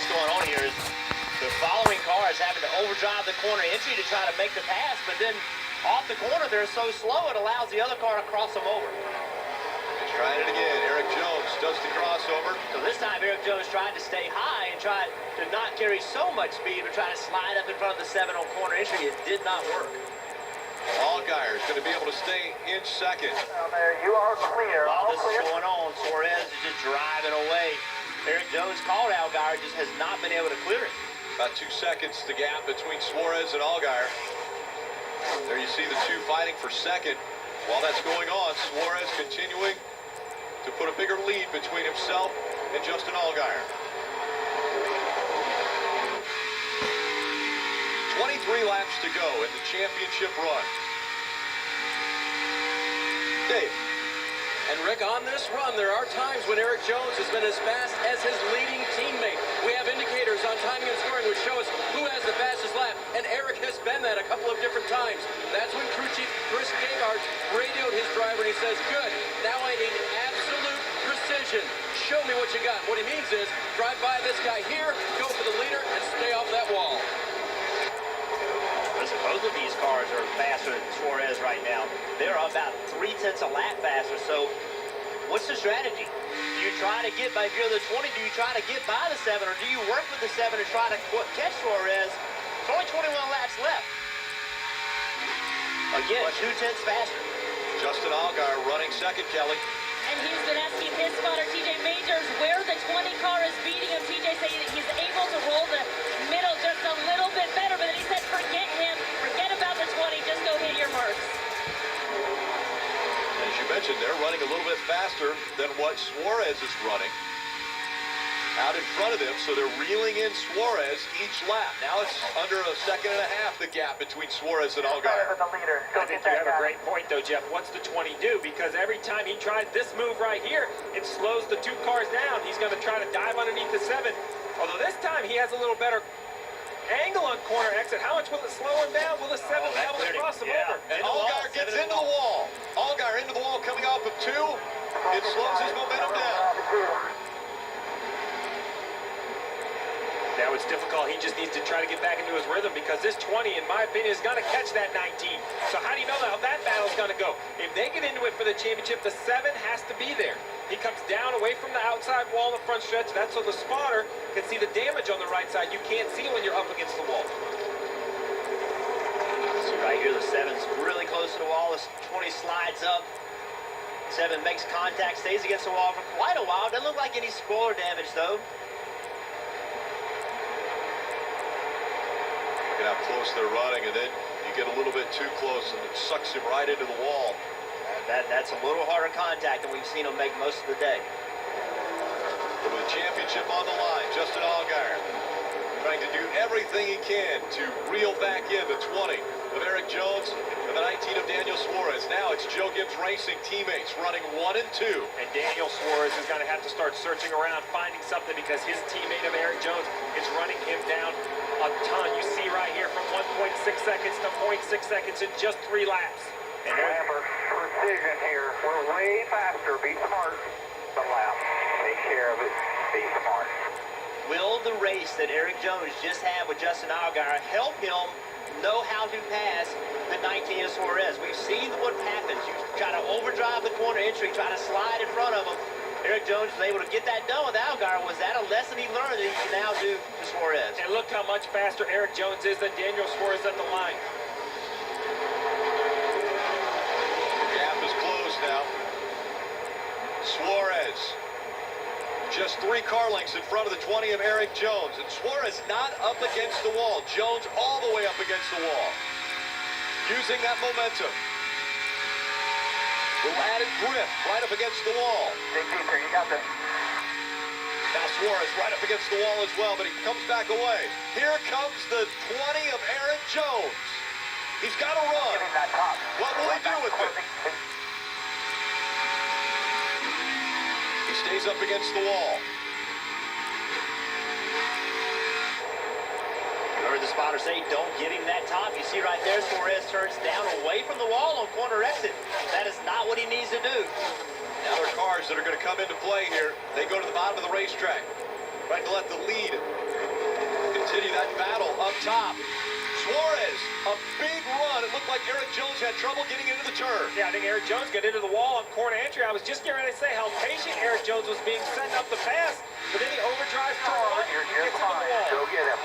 what's going on here is the following car is having to overdrive the corner entry to try to make the pass, but then off the corner they're so slow it allows the other car to cross them over. He's trying it again. Eric Jones does the crossover. So this time Eric Jones tried to stay high and tried to not carry so much speed, but try to slide up in front of the 7 on corner entry. It did not work. Allgaier is going to be able to stay in second. Down there, you are clear. While All this clear. is going on, Suárez is just driving away. Eric Jones called Allgaier, just has not been able to clear it. About 2 seconds the gap between Suárez and Allgaier. There you see the two fighting for second. While that's going on, Suárez continuing to put a bigger lead between himself and Justin Allgaier. 23 laps to go in the championship run. Dave. And Rick, on this run, there are times when Eric Jones has been as fast as his leading teammate. We have indicators on timing and scoring which show us who has the fastest lap, and Eric has been that a couple of different times. That's when crew chief Chris Gabehart radioed his driver, and he says, good, now I need absolute precision. Show me what you got. What he means is, drive by this guy here, go for the leader, and stay off that wall. Listen, both of these cars are faster than Suárez right now. They're about 0.3 a lap faster. So what's the strategy? Do you try to get by, if you're the 20, do you try to get by the 7, or do you work with the 7 and try to catch Suárez? It's only 21 laps left. Again, 0.2 faster. Justin Allgaier running second, Kelly. And he's been asking his spotter, TJ Majors, where the 20 car is beating him. TJ saying that he's able to roll the middle just a little bit better, but then he said, forget him, forget about the 20, just go hit your marks. As you mentioned, they're running a little bit faster than what Suárez is running out in front of them, so they're reeling in Suárez each lap. Now it's under 1.5 seconds the gap between Suárez and Allgaier. I think you have a great point, though, Jeff. What's the 20 do? Because every time he tries this move right here, it slows the 2 cars down. He's going to try to dive underneath the 7. Although this time he has a little better angle on corner exit. How much will it slow him down? Will the 7 be able to cross him over? And Allgaier gets into the wall. Allgaier into the wall coming off of 2. It slows his momentum down. Now it's difficult. He just needs to try to get back into his rhythm because this 20, in my opinion, is going to catch that 19. So how do you know how that battle's going to go? If they get into it for the championship, the 7 has to be there. He comes down away from the outside wall in the front stretch. That's so the spotter can see the damage on the right side. You can't see when you're up against the wall. So right here, the 7's really close to the wall. This 20 slides up. 7 makes contact, stays against the wall for quite a while. Doesn't look like any spoiler damage, though. Look at how close they're running, and then you get a little bit too close, and it sucks him right into the wall. That's a little harder contact than we've seen him make most of the day. But with the championship on the line, Justin Allgaier trying to do everything he can to reel back in the 20 of Eric Jones and the 19 of Daniel Suárez. Now it's Joe Gibbs Racing teammates running 1 and 2. And Daniel Suárez is going to have to start searching around, finding something, because his teammate of Eric Jones is running him down a ton. You see right here from 1.6 seconds to 0.6 seconds in just 3 laps. And remember, precision here. We're way faster. Be smart. The lap. Take care of it. Be smart. Will the race that Eric Jones just had with Justin Allgaier help him know how to pass the 19 of Suárez? We've seen what happens. You try to overdrive the corner entry, try to slide in front of him. Eric Jones was able to get that done with Allgaier. Was that a lesson he learned that he can now do to Suárez? And look how much faster Eric Jones is than Daniel Suárez at the line. The gap is closed now. Suárez just 3 car lengths in front of the 20 of Eric Jones, and Suárez not up against the wall. Jones all the way up against the wall, using that momentum. Little added grip right up against the wall. Dig deeper. You got this. Now Suárez right up against the wall as well, but he comes back away. Here comes the 20 of Eric Jones. He's got to run. Give him that top. What will he do with it? He stays up against the wall. You heard the spotter say, don't give him that top. You see right there, Suárez turns down away from the wall on corner exit. That is not what he needs to do. Now there are cars that are going to come into play here. They go to the bottom of the racetrack. trying to let the lead continue that battle up top. Suárez, a big run. It looked like Erik Jones had trouble getting into the turn. Yeah, I think Erik Jones got into the wall on corner entry. I was just getting ready to say how patient Erik Jones was being setting up the pass, but then he overdrives turn one and You're gets just into the fine. wall. Go get him.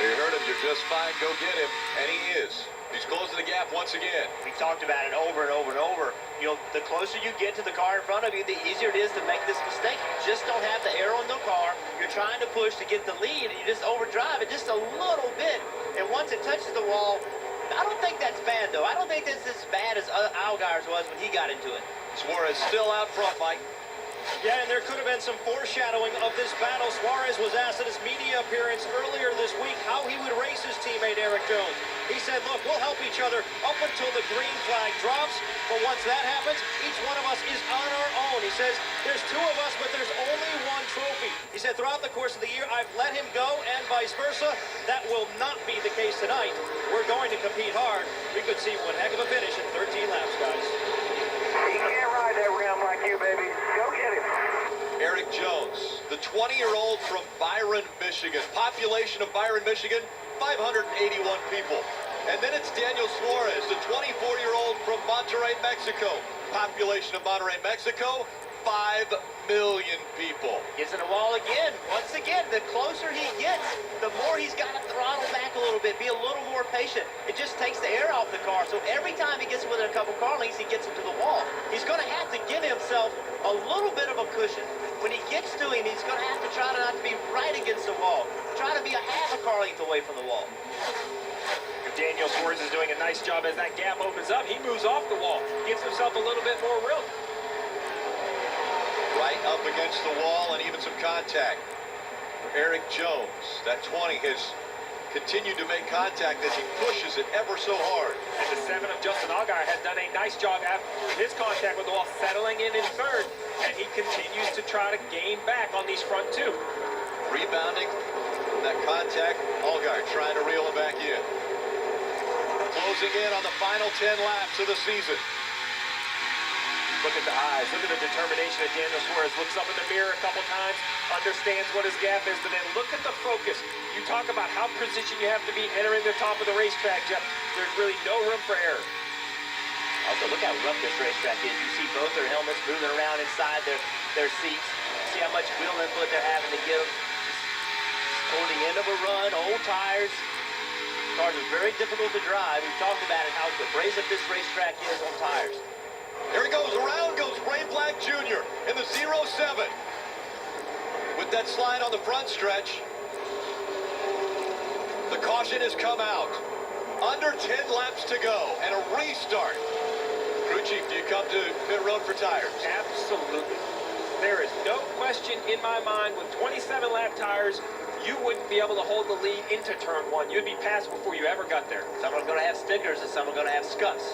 There you heard him. You're just fine. Go get him. And he is. He's closing the gap once again. We talked about it over and over and over. You know, the closer you get to the car in front of you, the easier it is to make this mistake. You just don't have the air on the car. You're trying to push to get the lead, and you just overdrive it just a little bit. And once it touches the wall, I don't think that's bad, though. I don't think that's as bad as Allgaier's was when he got into it. Suárez still out front, Mike. Yeah, and there could have been some foreshadowing of this battle. Suárez was asked at his media appearance earlier this week how he would race his teammate Erik Jones. He said, look, we'll help each other up until the green flag drops, but once that happens, each one of us is on our own. He says, there's two of us, but there's only one trophy. He said, throughout the course of the year, I've let him go, and vice versa. That will not be the case tonight. We're going to compete hard. We could see one heck of a finish in 13 laps, guys. He can't ride that rim like you, baby. Go get him. Erik Jones, the 20-year-old from Byron, Michigan. Population of Byron, Michigan, 581 people. And then it's Daniel Suárez, the 24-year-old from Monterrey, Mexico. Population of Monterrey, Mexico, 5 million people. Gets in the wall again. Once again, the closer he gets, the more he's got to throttle back a little bit, be a little more patient. It just takes the air off the car. So every time he gets within a couple car lengths, he gets into the wall. He's going to have to give himself a little bit of a cushion. When he gets to him, he's going to have to try to not to be right against the wall. Try to be a half a car length away from the wall. Daniel Suárez is doing a nice job as that gap opens up. He moves off the wall, gives himself a little bit more room. Right up against the wall and even some contact. Erik Jones, that 20 has continued to make contact as he pushes it ever so hard. And the 7 of Justin Allgaier has done a nice job after his contact with the wall, settling in third, and he continues to try to gain back on these front two. Rebounding from that contact, Allgaier trying to reel him back in. Closing in on the final 10 laps of the season. Look at the eyes, look at the determination of Daniel Suárez. Looks up in the mirror a couple times, understands what his gap is, but then look at the focus. You talk about how precision you have to be entering the top of the racetrack, Jeff. There's really no room for error. Also, look how rough this racetrack is. You see both their helmets moving around inside their seats. See how much wheel input they're having to give them. Toward the end of a run, old tires. Cars are very difficult to drive. We've talked about it, how abrasive this racetrack is on tires. Here he goes, around goes Ray Black Jr. in the 07. With that slide on the front stretch, the caution has come out. Under 10 laps to go and a restart. Crew chief, do you come to pit road for tires? Absolutely. There is no question in my mind with 27 lap tires, you wouldn't be able to hold the lead into turn one. You'd be passed before you ever got there. Some are going to have stickers and some are going to have scuffs.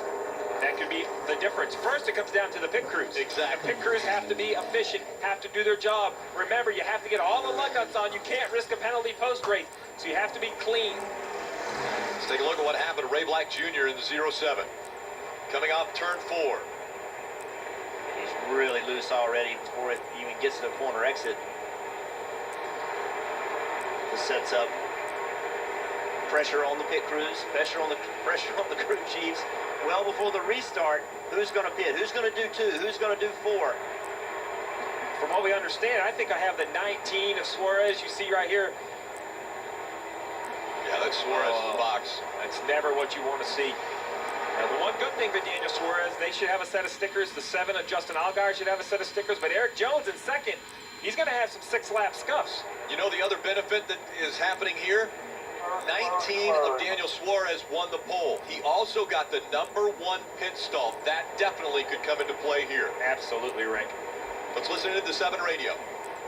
That could be the difference. First, it comes down to the pit crews. Exactly. The pit crews have to be efficient, have to do their job. Remember, you have to get all the lug nuts on. You can't risk a penalty post-race, so you have to be clean. Let's take a look at what happened to Ray Black Jr. in the 07. Coming off turn 4. He's really loose already before it even gets to the corner exit. This sets up pressure on the pit crews, pressure on the crew chiefs. Well before the restart, who's going to pit? Who's going to do 2? Who's going to do 4? From what we understand, I think I have the 19 of Suárez. You see right here. Yeah, that's Suárez in the box. That's never what you want to see. Now, the one good thing for Daniel Suárez, they should have a set of stickers. The 7 of Justin Allgaier should have a set of stickers. But Erik Jones in second, he's going to have some 6-lap scuffs. You know the other benefit that is happening here? 19 of Daniel Suárez won the pole. He also got the #1 pit stall. That definitely could come into play here. Absolutely, Rick. Let's listen to the 7 radio. All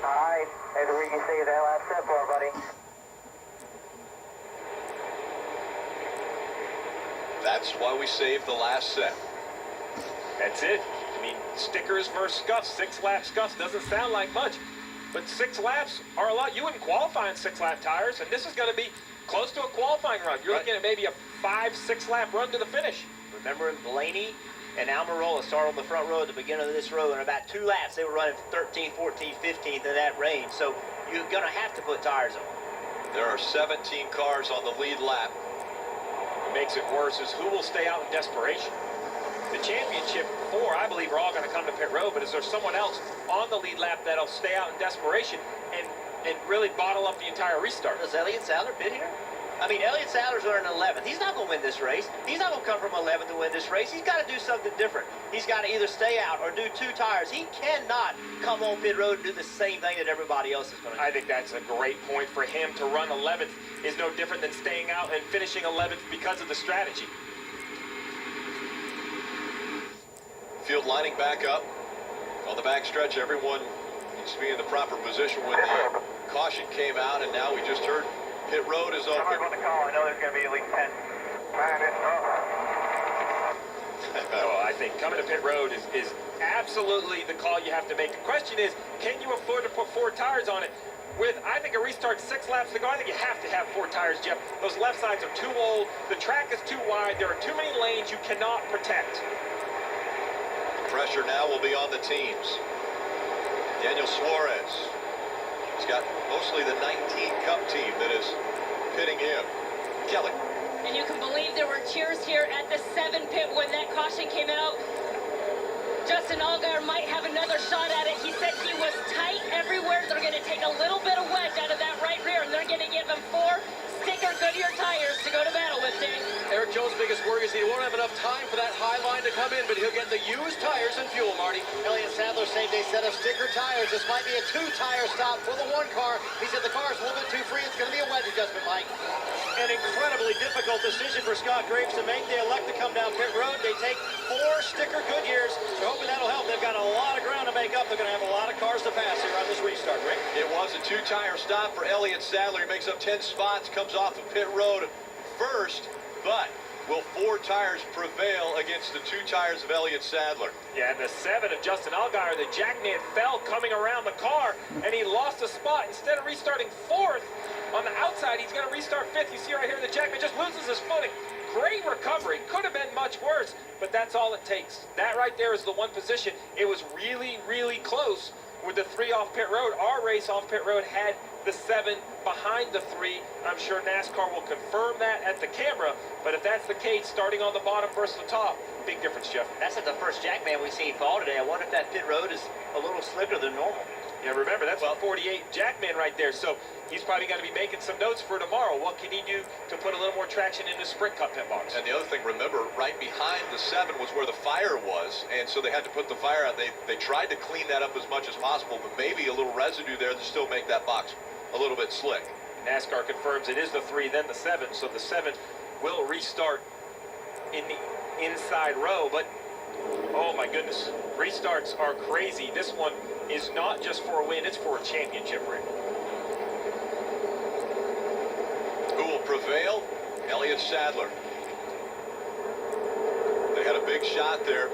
right, maybe we can save that last step for buddy. That's why we saved the last set. That's it. I mean, stickers versus scuffs, 6-lap scuffs doesn't sound like much, but 6 laps are a lot. You wouldn't qualify on 6-lap tires, and this is going to be close to a qualifying run. You're looking at maybe a 5-6 lap run to the finish. Remember Blaney and Almirola started on the front row at the beginning of this row, and about 2 laps they were running 13th, 14th, 15th in that range. So you're going to have to put tires on. There are 17 cars on the lead lap. What makes it worse is who will stay out in desperation. The championship 4, I believe, are all going to come to pit road, but is there someone else on the lead lap that'll stay out in desperation and really bottle up the entire restart? Does Elliott Sadler pit here? I mean, Elliott Sadler's running 11th. He's not going to win this race. He's not going to come from 11th to win this race. He's got to do something different. He's got to either stay out or do 2 tires. He cannot come on pit road and do the same thing that everybody else is going to do. I think that's a great point for him. To run 11th is no different than staying out and finishing 11th because of the strategy. Field lining back up. On the back stretch, everyone needs to be in the proper position when the caution came out, and now we just heard pit road is open. I'm on the call. I know there's going to be at least 10. Oh, I think coming to pit road is absolutely the call you have to make. The question is, can you afford to put 4 tires on it? With, I think, a restart 6 laps to go, I think you have to have 4 tires, Jeff. Those left sides are too old. The track is too wide. There are too many lanes you cannot protect. Pressure now will be on the teams. Daniel Suárez. He's got mostly the 19 Cup team that is pitting him. Kelly. And you can believe there were cheers here at the 7 pit when that caution came out. Justin Allgaier might have another shot at it. He said he was tight everywhere. They're going to take a little bit of wedge out of that right rear, and they're going to give him 4 sticker Goodyear tires to go to battle with, Dave. Eric Jones' biggest worry is he won't have enough time for that high line to come in, but he'll get the used tires and fuel, Marty. Elliott Sadler, same-day set of sticker tires. This might be a 2-tire stop for the 1 car. He said the car's a little bit too free. It's going to be a wedge adjustment, Mike. An incredibly difficult decision for Scott Graves to make. They elect to come down pit road. They take 4 sticker Goodyears. They're hoping that'll help. They've got a lot of ground to make up. They're going to have a lot of cars to pass here on this restart, Rick. It was a 2-tire stop for Elliott Sadler. He makes up 10 spots, comes off of pit road first, but will 4 tires prevail against the 2 tires of Elliott Sadler? Yeah, and the 7 of Justin Allgaier, the jackman fell coming around the car, and he lost a spot. Instead of restarting 4th on the outside, he's going to restart 5th. You see right here, the jackman just loses his footing. Great recovery. Could have been much worse, but that's all it takes. That right there is the 1 position. It was really, really close with the 3 off pit road. Our race off pit road had the 7 behind the 3. I'm sure NASCAR will confirm that at the camera, but if that's the case, starting on the bottom versus the top, big difference, Jeff. That's not the first jackman we've seen fall today. I wonder if that pit road is a little slicker than normal. Yeah, remember, that's a 48 jackman right there, so he's probably going to be making some notes for tomorrow. What can he do to put a little more traction in the Sprint Cup pit box? And the other thing, remember, right behind the 7 was where the fire was, and so they had to put the fire out. They tried to clean that up as much as possible, but maybe a little residue there to still make that box a little bit slick. NASCAR confirms it is the 3, then the 7, so the 7 will restart in the inside row, but oh my goodness, restarts are crazy. This one is not just for a win, it's for a championship, Rick. Who will prevail? Elliott Sadler. They had a big shot there.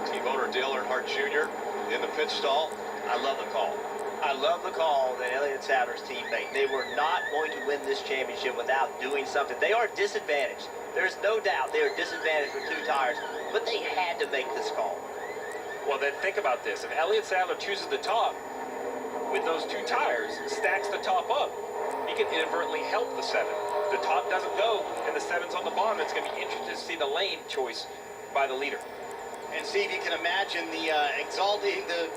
Team owner Dale Earnhardt Jr. in the pit stall. I love the call. I love the call that Elliott Sadler's team made. They were not going to win this championship without doing something. They are disadvantaged. There's no doubt they are disadvantaged with 2 tires, but they had to make this call. Well, then think about this. If Elliott Sadler chooses the top with those 2 tires, stacks the top up, he can inadvertently help the 7. The top doesn't go, and the 7's on the bottom. It's going to be interesting to see the lane choice by the leader. And see if you can imagine the exalting, the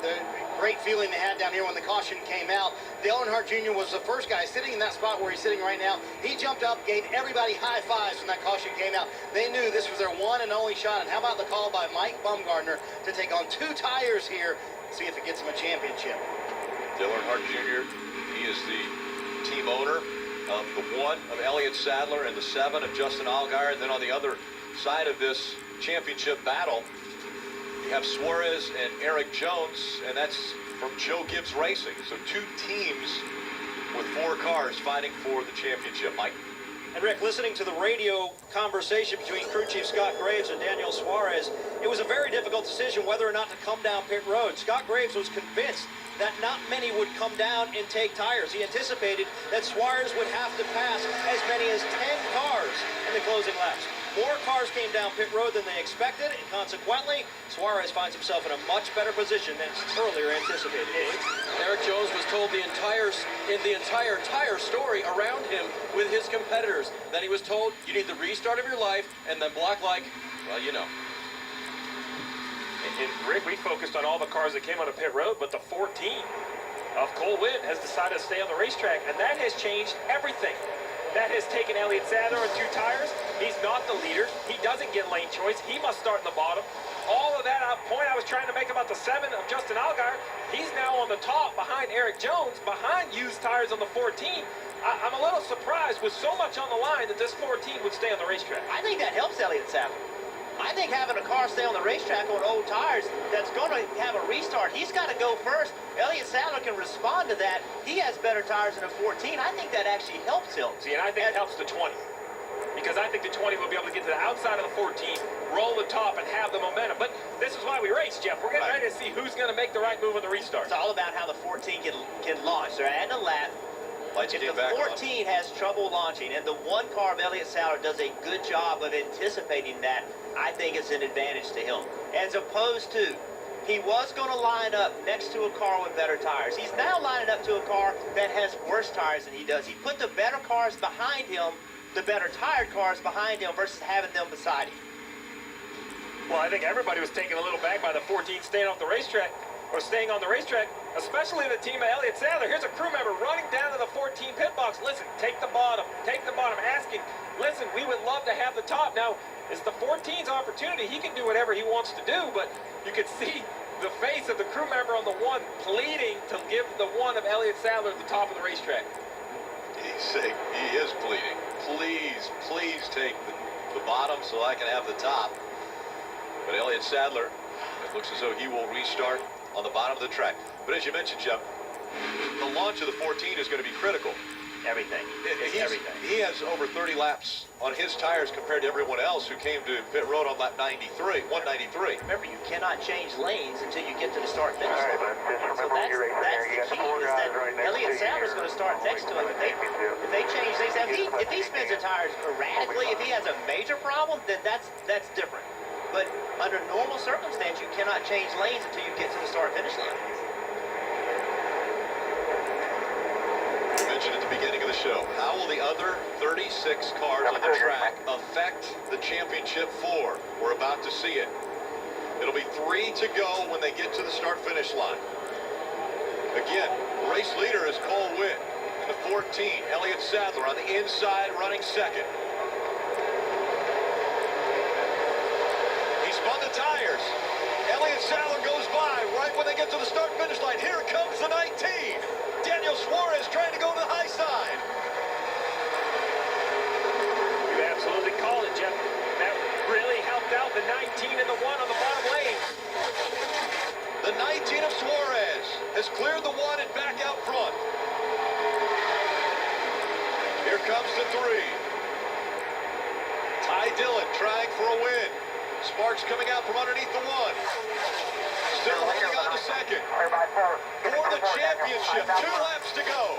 great feeling they had down here when the caution came out. Dale Earnhardt Jr. was the first guy sitting in that spot where he's sitting right now. He jumped up, gave everybody high fives when that caution came out. They knew this was their one and only shot. And how about the call by Mike Bumgarner to take on 2 tires here, see if it gets him a championship. Dale Earnhardt Jr., he is the team owner of the 1 of Elliott Sadler and the 7 of Justin Allgaier. And then on the other side of this championship battle, you have Suárez and Eric Jones, and that's from Joe Gibbs Racing. So 2 teams with 4 cars fighting for the championship, Mike. And Rick, listening to the radio conversation between crew chief Scott Graves and Daniel Suárez, it was a very difficult decision whether or not to come down pit road. Scott Graves was convinced that not many would come down and take tires. He anticipated that Suárez would have to pass as many as 10 cars in the closing laps. More cars came down pit road than they expected, and consequently, Suárez finds himself in a much better position than earlier anticipated. Erik Jones was told the entire tire story around him with his competitors. Then he was told, you need the restart of your life, and then block like, well, you know. And Rick, we focused on all the cars that came on a pit road, but the 14 of Cole Witt has decided to stay on the racetrack, and that has changed everything. That has taken Elliott Sadler on 2 tires. He's not the leader. He doesn't get lane choice. He must start in the bottom. All of that point I was trying to make about the 7 of Justin Allgaier, he's now on the top behind Erik Jones, behind used tires on the 14. I'm a little surprised with so much on the line that this 14 would stay on the racetrack. I think that helps Elliott Sadler. I think having a car stay on the racetrack on old tires that's going to have a restart, he's got to go first. Elliott Sadler can respond to that. He has better tires than a 14. I think that actually helps him. See, and I think it helps the 20. Because I think the 20 will be able to get to the outside of the 14, roll the top, and have the momentum. But this is why we race, Jeff. We're getting ready to see who's going to make the right move on the restart. It's all about how the 14 can launch. They're adding a lap. If the 14 has trouble launching, and the one car of Elliott Sadler does a good job of anticipating that, I think it's an advantage to him. As opposed to, he was going to line up next to a car with better tires. He's now lining up to a car that has worse tires than he does. He put the better cars behind him, the better tired cars behind him, versus having them beside him. Well, I think everybody was taken a little back by the 14 staying off the racetrack, or staying on the racetrack, especially the team of Elliott Sadler. Here's a crew member running down to the 14 pit box. Listen, take the bottom, asking, listen, we would love to have the top. Now, it's the 14's opportunity. He can do whatever he wants to do, but you could see the face of the crew member on the 1 pleading to give the 1 of Elliott Sadler at the top of the racetrack. He is pleading. Please take the bottom so I can have the top. But Elliott Sadler, it looks as though he will restart on the bottom of the track. But as you mentioned, Jeff, the launch of the 14 is going to be critical. Everything. Everything. He has over 30 laps on his tires compared to everyone else who came to pit road on lap 193. Remember, you cannot change lanes until you get to the start-finish line. So that's the key, is that Elliott Sadler's going to start next to him. If they change things, if he spins the tires erratically, if he has a major problem, then that's different. But under normal circumstance, you cannot change lanes until you get to the start-finish line. You mentioned at the beginning of the show, how will the other 36 cars on the track affect the championship 4? We're about to see it. It'll be 3 to go when they get to the start-finish line. Again, the race leader is Cole Witt. And the 14, Elliott Sadler on the inside running second. He spun the tires. Elliott Sadler goes by right when they get to the start-finish line. Here comes the 19. Daniel Suárez trying to go to the high side. You absolutely called it, Jeff. That really helped out the 19 and the 1 on the bottom lane. The 19 of Suárez has cleared the 1 and back out front. Here comes the 3. Ty Dillon trying for a win. Sparks coming out from underneath the 1. Still holding on to second. For the championship, 2 laps to go.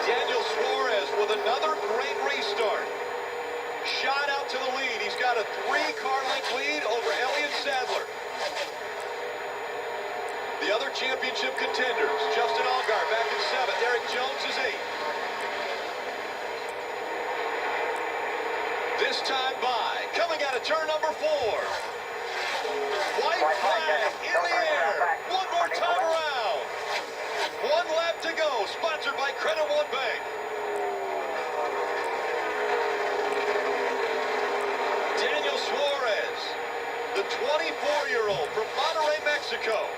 Daniel Suárez with another great restart. Shot out to the lead. He's got a 3-car length lead over Elliott Sadler. The other championship contenders, Justin Allgaier back in 7th. Erik Jones is 8th. This time by, coming out of turn number 4. White flag in the air. One more time around. 1 lap to go. Sponsored by Credit One Bank. Daniel Suárez, the 24-year-old from Monterrey, Mexico,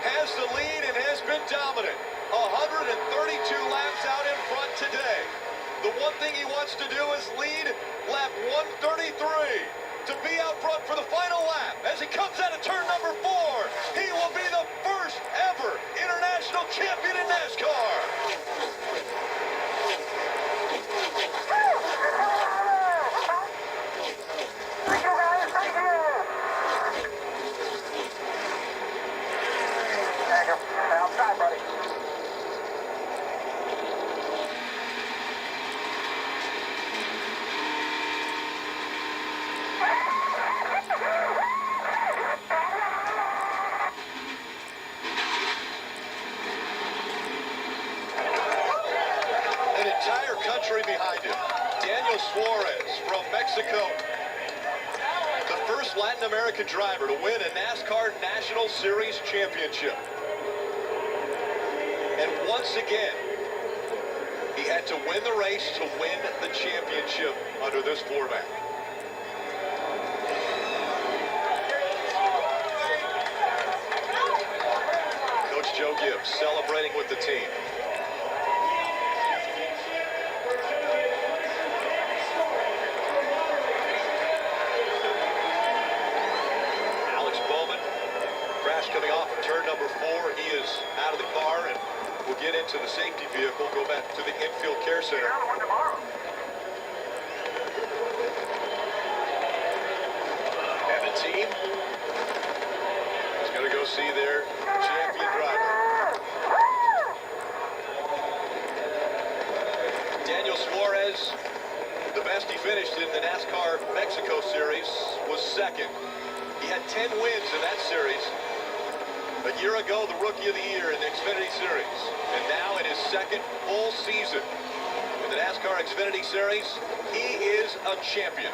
has the lead and has been dominant. 132 laps out in front today. The one thing he wants to do is lead lap 133 to be out front for the final lap. As he comes out of turn number 4, he will be the first ever international champion in NASCAR. Thank you, guys. Thank you. Thank you. Outside, buddy. Suárez from Mexico. The first Latin American driver to win a NASCAR National Series championship. And once again, he had to win the race to win the championship under this format. Coach Joe Gibbs celebrating with the team. Alex Bowman, crash coming off of turn number 4. He is out of the car and will get into the safety vehicle, go back to the infield care center. And the team is going to go see their champion driver. Daniel Suárez, the best he finished in the NASCAR Mexico Series was second. He had 10 wins in that series. A year ago, the Rookie of the Year in the Xfinity Series. And now in his second full season in the NASCAR Xfinity Series, he is a champion.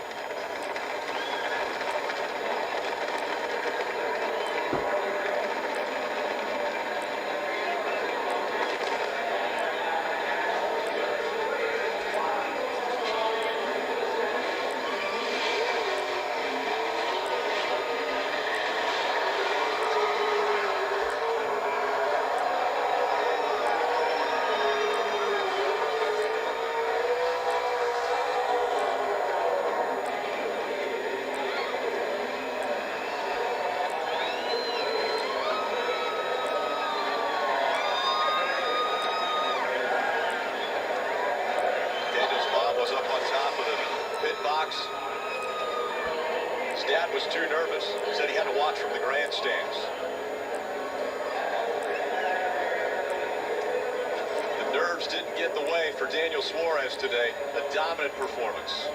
His dad was too nervous. Said he had to watch from the grandstands. The nerves didn't get in the way for Daniel Suárez today. A dominant performance.